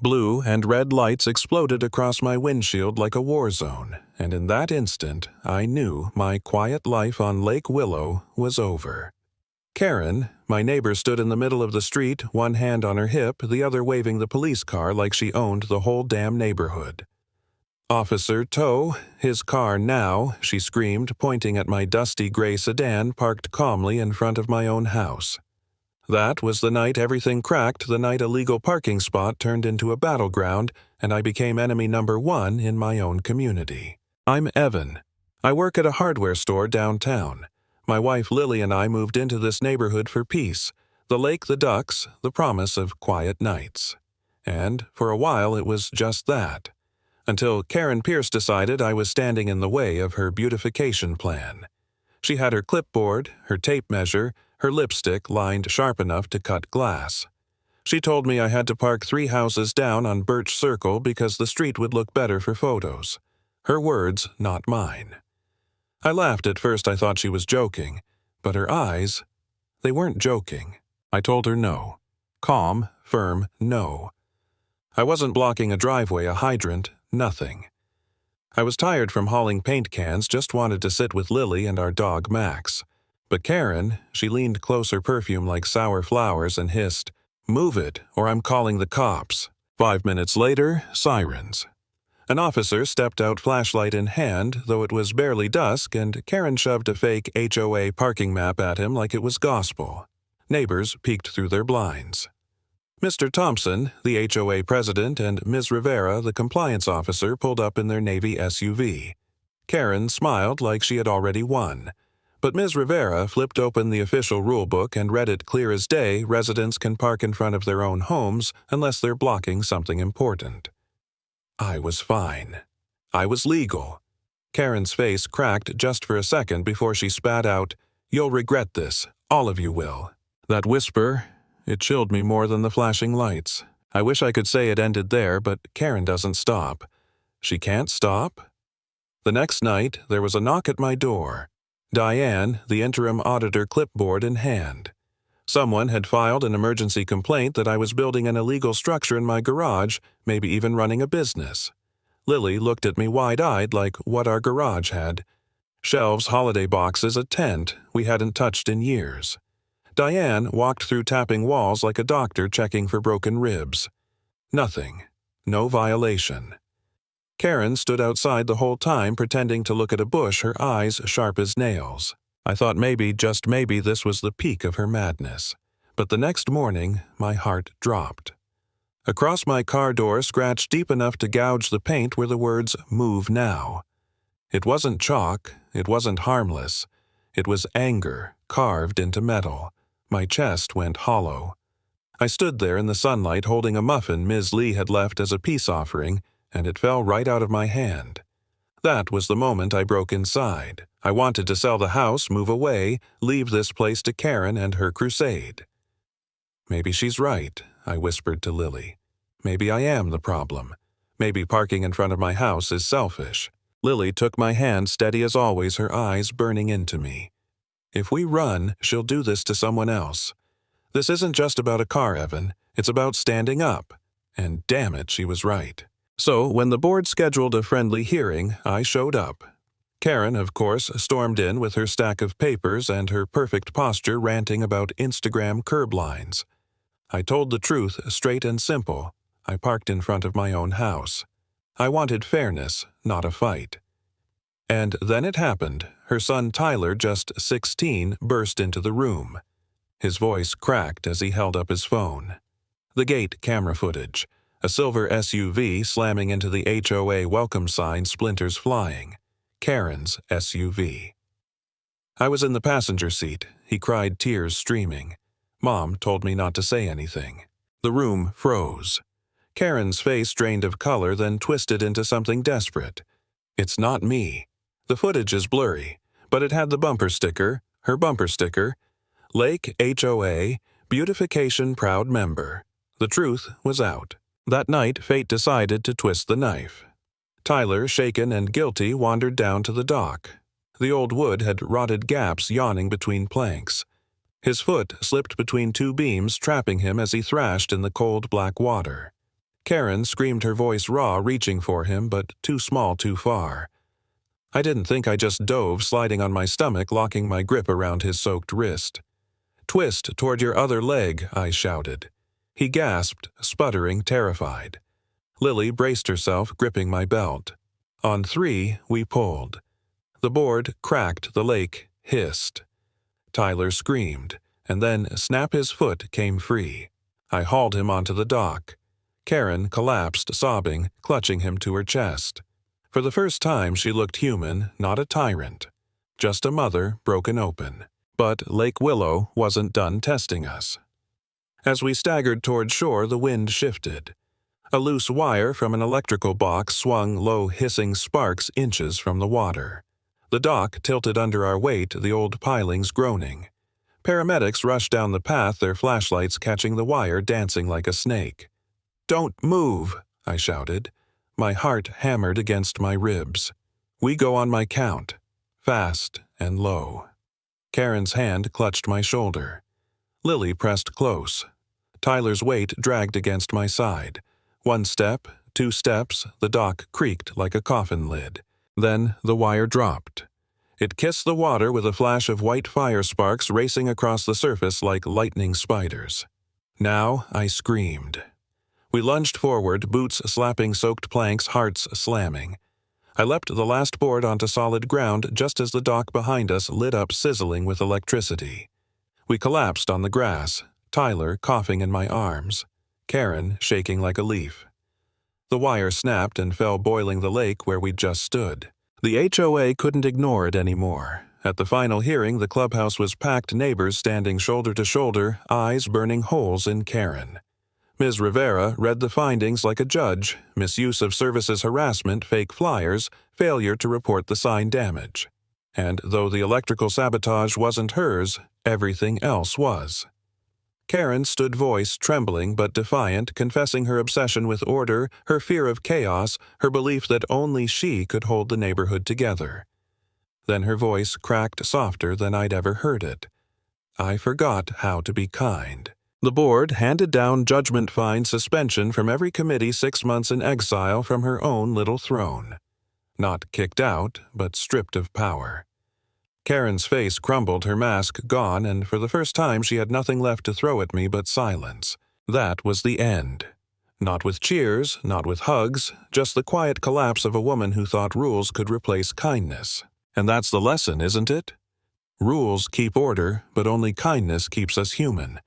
Blue and red lights exploded across my windshield like a war zone, and in that instant, I knew my quiet life on Lake Willow was over. Karen, my neighbor, stood in the middle of the street, one hand on her hip, the other waving the police car like she owned the whole damn neighborhood. "Officer Toe, his car now," she screamed, pointing at my dusty gray sedan parked calmly in front of my own house. That was the night everything cracked, the night a legal parking spot turned into a battleground, and I became enemy number one in my own community. I'm Evan. I work at a hardware store downtown. My wife Lily and I moved into this neighborhood for peace, the lake, the ducks, the promise of quiet nights. And for a while it was just that, until Karen Pierce decided I was standing in the way of her beautification plan. She had her clipboard, her tape measure, her lipstick lined sharp enough to cut glass. She told me I had to park 3 houses down on Birch Circle because the street would look better for photos. Her words, not mine. I laughed at first. I thought she was joking, but her eyes, they weren't joking. I told her no. Calm, firm, no. I wasn't blocking a driveway, a hydrant, nothing. I was tired from hauling paint cans, just wanted to sit with Lily and our dog Max. But Karen, she leaned close, her perfume like sour flowers, and hissed, "Move it, or I'm calling the cops." 5 minutes later, sirens. An officer stepped out, flashlight in hand, though it was barely dusk, and Karen shoved a fake HOA parking map at him like it was gospel. Neighbors peeked through their blinds. Mr. Thompson, the HOA president, and Ms. Rivera, the compliance officer, pulled up in their Navy SUV. Karen smiled like she had already won. But Ms. Rivera flipped open the official rulebook and read it clear as day: residents can park in front of their own homes unless they're blocking something important. I was fine. I was legal. Karen's face cracked just for a second before she spat out, "You'll regret this. All of you will." That whisper, it chilled me more than the flashing lights. I wish I could say it ended there, but Karen doesn't stop. She can't stop. The next night, there was a knock at my door. Diane, the interim auditor, clipboard in hand. Someone had filed an emergency complaint that I was building an illegal structure in my garage, maybe even running a business. Lily looked at me wide-eyed like what our garage had. Shelves, holiday boxes, a tent we hadn't touched in years. Diane walked through tapping walls like a doctor checking for broken ribs. Nothing. No violation. Karen stood outside the whole time pretending to look at a bush, her eyes sharp as nails. I thought maybe, just maybe, this was the peak of her madness. But the next morning, my heart dropped. Across my car door, scratched deep enough to gouge the paint, were the words, "Move now." It wasn't chalk, it wasn't harmless. It was anger, carved into metal. My chest went hollow. I stood there in the sunlight holding a muffin Ms. Lee had left as a peace offering, and it fell right out of my hand. That was the moment I broke inside. I wanted to sell the house, move away, leave this place to Karen and her crusade. "Maybe she's right," I whispered to Lily. "Maybe I am the problem. Maybe parking in front of my house is selfish." Lily took my hand, steady as always, her eyes burning into me. "If we run, she'll do this to someone else. This isn't just about a car, Evan. It's about standing up." And damn it, she was right. So, when the board scheduled a friendly hearing, I showed up. Karen, of course, stormed in with her stack of papers and her perfect posture ranting about Instagram curb lines. I told the truth, straight and simple. I parked in front of my own house. I wanted fairness, not a fight. And then it happened. Her son Tyler, just 16, burst into the room. His voice cracked as he held up his phone. The gate camera footage. A silver SUV slamming into the HOA welcome sign, splinters flying. Karen's SUV. I was in the passenger seat. He cried, tears streaming. Mom told me not to say anything. The room froze. Karen's face drained of color, then twisted into something desperate. "It's not me." The footage is blurry, but it had the bumper sticker, her bumper sticker, Lake HOA, Beautification Proud Member. The truth was out. That night, fate decided to twist the knife. Tyler, shaken and guilty, wandered down to the dock. The old wood had rotted gaps yawning between planks. His foot slipped between 2 beams, trapping him as he thrashed in the cold black water. Karen screamed, her voice raw, reaching for him, but too small too far. I didn't think. I just dove, sliding on my stomach, locking my grip around his soaked wrist. "Twist toward your other leg," I shouted. He gasped, sputtering, terrified. Lily braced herself, gripping my belt. On 3, we pulled. The board cracked, the lake hissed. Tyler screamed, and then snap, his foot came free. I hauled him onto the dock. Karen collapsed, sobbing, clutching him to her chest. For the first time she looked human, not a tyrant. Just a mother broken open. But Lake Willow wasn't done testing us. As we staggered toward shore, the wind shifted. A loose wire from an electrical box swung, low hissing sparks inches from the water. The dock tilted under our weight, the old pilings groaning. Paramedics rushed down the path, their flashlights catching the wire dancing like a snake. "Don't move," I shouted. My heart hammered against my ribs. "We go on my count." Fast and low. Karen's hand clutched my shoulder. Lily pressed close. Tyler's weight dragged against my side. 1 step, 2 steps, the dock creaked like a coffin lid. Then the wire dropped. It kissed the water with a flash of white fire sparks racing across the surface like lightning spiders. Now I screamed. We lunged forward, boots slapping soaked planks, hearts slamming. I leapt the last board onto solid ground just as the dock behind us lit up, sizzling with electricity. We collapsed on the grass, Tyler coughing in my arms, Karen shaking like a leaf. The wire snapped and fell, boiling the lake where we'd just stood. The HOA couldn't ignore it anymore. At the final hearing, the clubhouse was packed, neighbors standing shoulder to shoulder, eyes burning holes in Karen. Ms. Rivera read the findings like a judge: misuse of services, harassment, fake flyers, failure to report the sign damage. And though the electrical sabotage wasn't hers, everything else was. Karen stood, voice trembling but defiant, confessing her obsession with order, her fear of chaos, her belief that only she could hold the neighborhood together. Then her voice cracked softer than I'd ever heard it. "I forgot how to be kind." The board handed down judgment, fine, suspension from every committee, 6 months in exile from her own little throne. Not kicked out, but stripped of power. Karen's face crumbled, her mask gone, and for the first time she had nothing left to throw at me but silence. That was the end. Not with cheers, not with hugs, just the quiet collapse of a woman who thought rules could replace kindness. And that's the lesson, isn't it? Rules keep order, but only kindness keeps us human.